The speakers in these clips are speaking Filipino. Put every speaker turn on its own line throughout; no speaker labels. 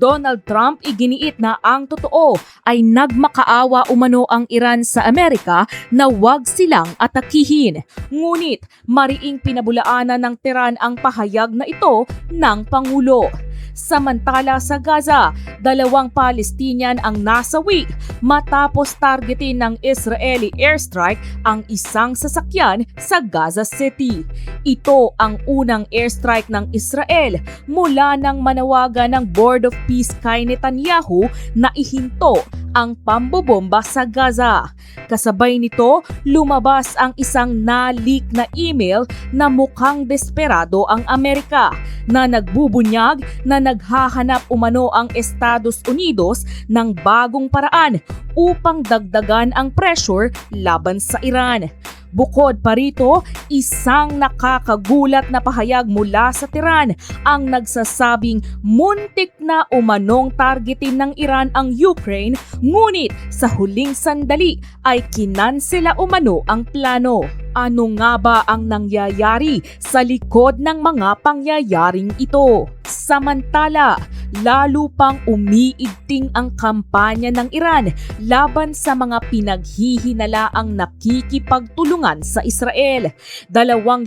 Donald Trump iginiit na ang totoo ay nagmakaawa umano ang Iran sa Amerika na wag silang atakihin. Ngunit mariing pinabulaanan ng Tehran ang pahayag na ito ng Pangulo. Samantala sa Gaza, 2 Palestinian ang nasawi matapos targetin ng Israeli airstrike ang isang sasakyan sa Gaza City. Ito ang unang airstrike ng Israel mula nang manawagan ng Board of Peace kay Netanyahu na ihinto ang pambobomba sa Gaza. Kasabay nito, lumabas ang isang na-leak na email na mukhang desperado ang Amerika na nagbubunyag na naghahanap umano ang Estados Unidos ng bagong paraan upang dagdagan ang pressure laban sa Iran. Bukod pa rito, isang nakakagulat na pahayag mula sa Tehran ang nagsasabing muntik na umanong targetin ng Iran ang Ukraine, ngunit sa huling sandali ay kinansela umano ang plano. Ano nga ba ang nangyayari sa likod ng mga pangyayaring ito? Samantala, lalo pang umiigting ang kampanya ng Iran laban sa mga pinaghihinalaang nakikipagtulungan sa Israel. 2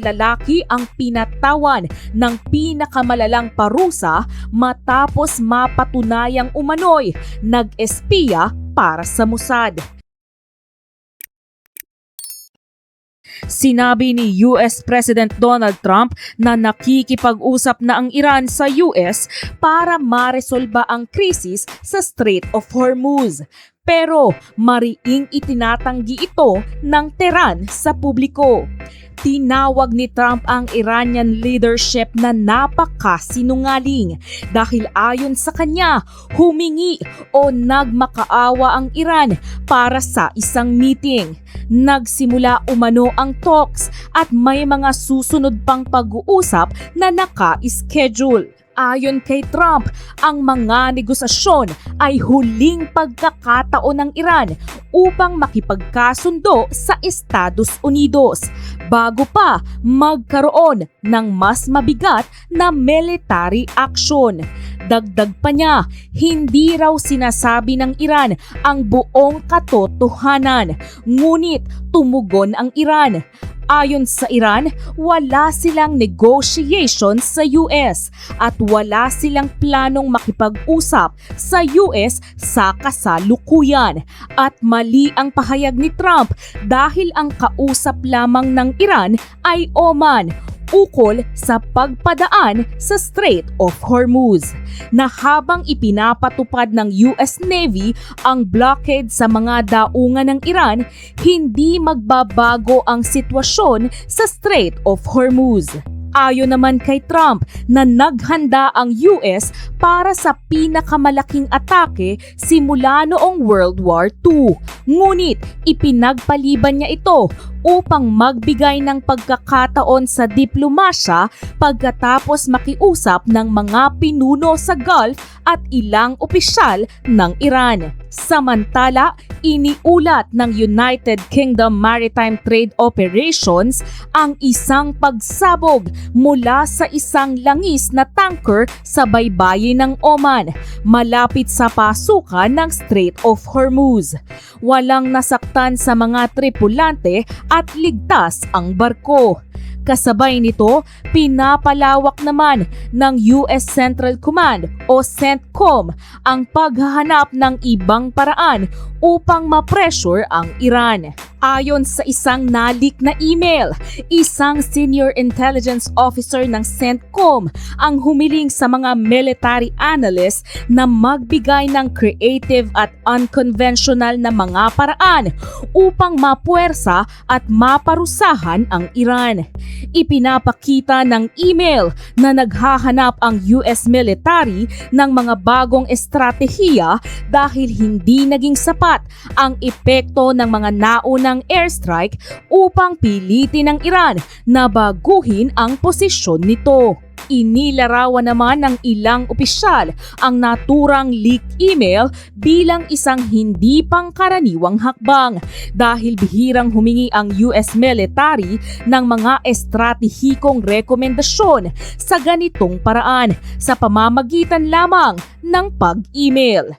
lalaki ang pinatawan ng pinakamalalang parusa matapos mapatunayang umano'y nag-espiya para sa Mossad. Sinabi ni US President Donald Trump na nakikipag-usap na ang Iran sa US para maresolba ang krisis sa Strait of Hormuz. Pero mariing itinatanggi ito ng Tehran sa publiko. Tinawag ni Trump ang Iranian leadership na napakasinungaling dahil ayon sa kanya, humingi o nagmakaawa ang Iran para sa isang meeting. Nagsimula umano ang talks at may mga susunod pang pag-uusap na naka-schedule. Ayon kay Trump, ang mga negosasyon ay huling pagkakataon ng Iran upang makipagkasundo sa Estados Unidos bago pa magkaroon ng mas mabigat na military action. Dagdag pa niya, hindi raw sinasabi ng Iran ang buong katotohanan, ngunit tumugon ang Iran. Ayon sa Iran, wala silang negotiations sa US at wala silang planong makipag-usap sa US sa kasalukuyan. At mali ang pahayag ni Trump dahil ang kausap lamang ng Iran ay Oman ukol sa pagpadaan sa Strait of Hormuz, na habang ipinapatupad ng US Navy ang blockade sa mga daungan ng Iran, hindi magbabago ang sitwasyon sa Strait of Hormuz. Ayon naman kay Trump na naghanda ang US para sa pinakamalaking atake simula noong World War II. Ngunit ipinagpaliban niya ito upang magbigay ng pagkakataon sa diplomasya pagkatapos makiusap ng mga pinuno sa Gulf at ilang opisyal ng Iran. Samantala, iniulat ng United Kingdom Maritime Trade Operations ang isang pagsabog mula sa isang langis na tanker sa baybayin ng Oman, malapit sa pasukan ng Strait of Hormuz. Walang nasaktan sa mga tripulante at ligtas ang barko. Kasabay nito, pinapalawak naman ng US Central Command o CENTCOM ang paghahanap ng ibang paraan upang ma-pressure ang Iran. Ayon sa isang na-leak na email, isang senior intelligence officer ng CENTCOM ang humiling sa mga military analysts na magbigay ng creative at unconventional na mga paraan upang mapuwersa at maparusahan ang Iran. Ipinapakita ng email na naghahanap ang US military ng mga bagong estratehiya dahil hindi naging sapat ang epekto ng mga naunang ng airstrike upang pilitin ng Iran na baguhin ang posisyon nito. Inilarawan naman ng ilang opisyal ang naturang leaked email bilang isang hindi pangkaraniwang hakbang dahil bihirang humingi ang US military ng mga estratehikong rekomendasyon sa ganitong paraan sa pamamagitan lamang ng pag-email.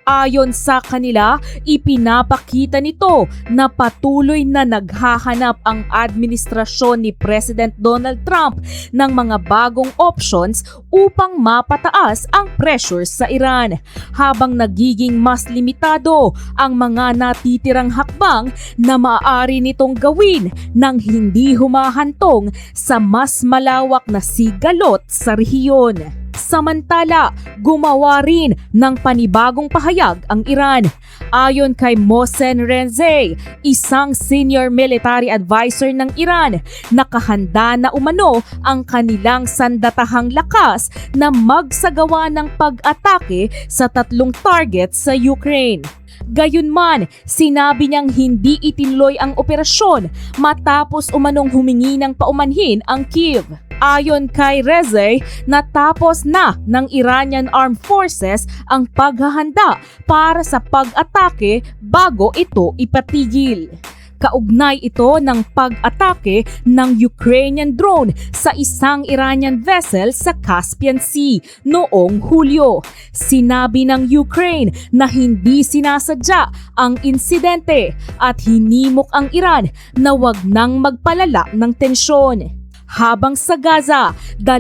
Ayon sa kanila, ipinapakita nito na patuloy na naghahanap ang administrasyon ni President Donald Trump ng mga bagong options upang mapataas ang pressure sa Iran, habang nagiging mas limitado ang mga natitirang hakbang na maaari nitong gawin nang hindi humahantong sa mas malawak na sigalot sa rehiyon. Samantala, gumawa rin ng panibagong pahayag ang Iran. Ayon kay Mohsen Rezai, isang senior military advisor ng Iran, nakahanda na umano ang kanilang sandatahang lakas na magsagawa ng pag-atake sa 3 targets sa Ukraine. Gayunman, sinabi niyang hindi itinuloy ang operasyon matapos umanong humingi ng paumanhin ang Kyiv. Ayon kay Rezai, natapos na ng Iranian Armed Forces ang paghahanda para sa pag-atake bago ito ipatigil. Kaugnay ito ng pag-atake ng Ukrainian drone sa isang Iranian vessel sa Caspian Sea noong Hulyo. Sinabi ng Ukraine na hindi sinasadya ang insidente at hinimok ang Iran na wag nang magpalala ng tensyon. Habang sa Gaza, 2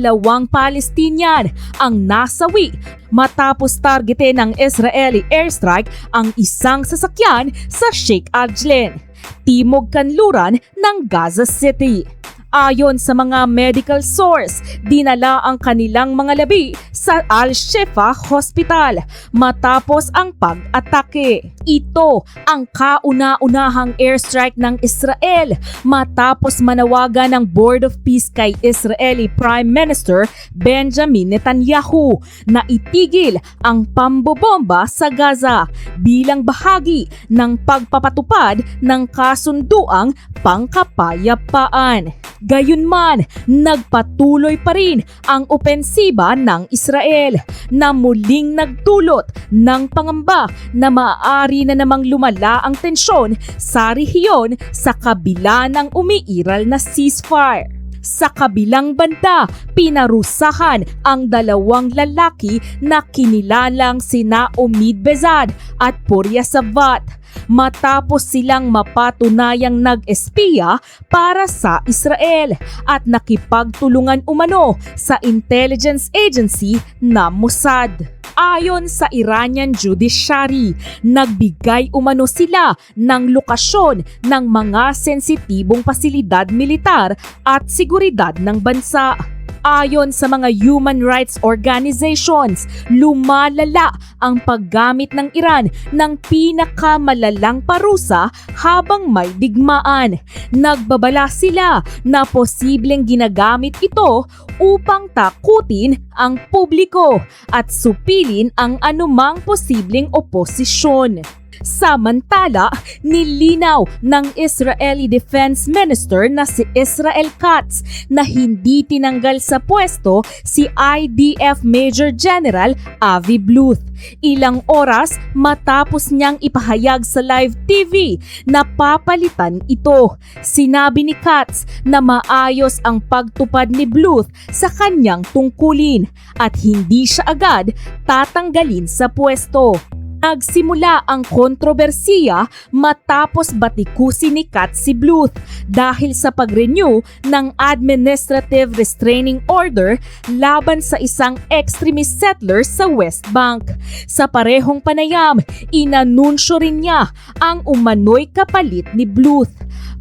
Palestinian ang nasawi matapos targetin ng Israeli airstrike ang isang sasakyan sa Sheikh Ajlan, timog kanluran ng Gaza City. Ayon sa mga medical source, dinala ang kanilang mga labi sa Al-Shifa Hospital matapos ang pag-atake. Ito ang kauna-unahang airstrike ng Israel matapos manawagan ng Board of Peace kay Israeli Prime Minister Benjamin Netanyahu na itigil ang pambobomba sa Gaza bilang bahagi ng pagpapatupad ng kasunduang pangkapayapaan. Gayunman, nagpatuloy pa rin ang opensiba ng Israel na muling nagdulot ng pangamba na maaari na namang lumala ang tensyon sa rehiyon sa kabila ng umiiral na ceasefire. Sa kabilang banda, pinarusahan ang 2 lalaki na kinilalang sina Omid Bezad at Porya Savat matapos silang mapatunayang nag-espiya para sa Israel at nakipagtulungan umano sa intelligence agency na Mossad. Ayon sa Iranian Judiciary, nagbigay umano sila ng lokasyon ng mga sensitibong pasilidad militar at seguridad ng bansa. Ayon sa mga human rights organizations, lumalala ang paggamit ng Iran ng pinakamalalang parusa habang may digmaan. Nagbabala sila na posibleng ginagamit ito upang takutin ang publiko at supilin ang anumang posibleng oposisyon. Samantala, nilinaw ng Israeli Defense Minister na si Israel Katz na hindi tinanggal sa pwesto si IDF Major General Avi Bluth. Ilang oras matapos niyang ipahayag sa live TV na papalitan ito. Sinabi ni Katz na maayos ang pagtupad ni Bluth sa kanyang tungkulin at hindi siya agad tatanggalin sa pwesto. Nagsimula ang kontrobersiya matapos batikusin ni Katz si Bluth dahil sa pag-renew ng Administrative Restraining Order laban sa isang extremist settler sa West Bank. Sa parehong panayam, inanunsyo rin niya ang umano'y kapalit ni Bluth,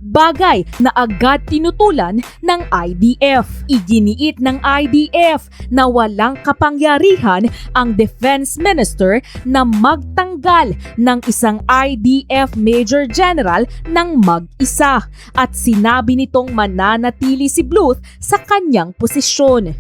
bagay na agad tinutulan ng IDF. Iginiit ng IDF na walang kapangyarihan ang Defense Minister na magtanggal ng isang IDF Major General ng mag-isa at sinabi nitong mananatili si Bluth sa kanyang posisyon.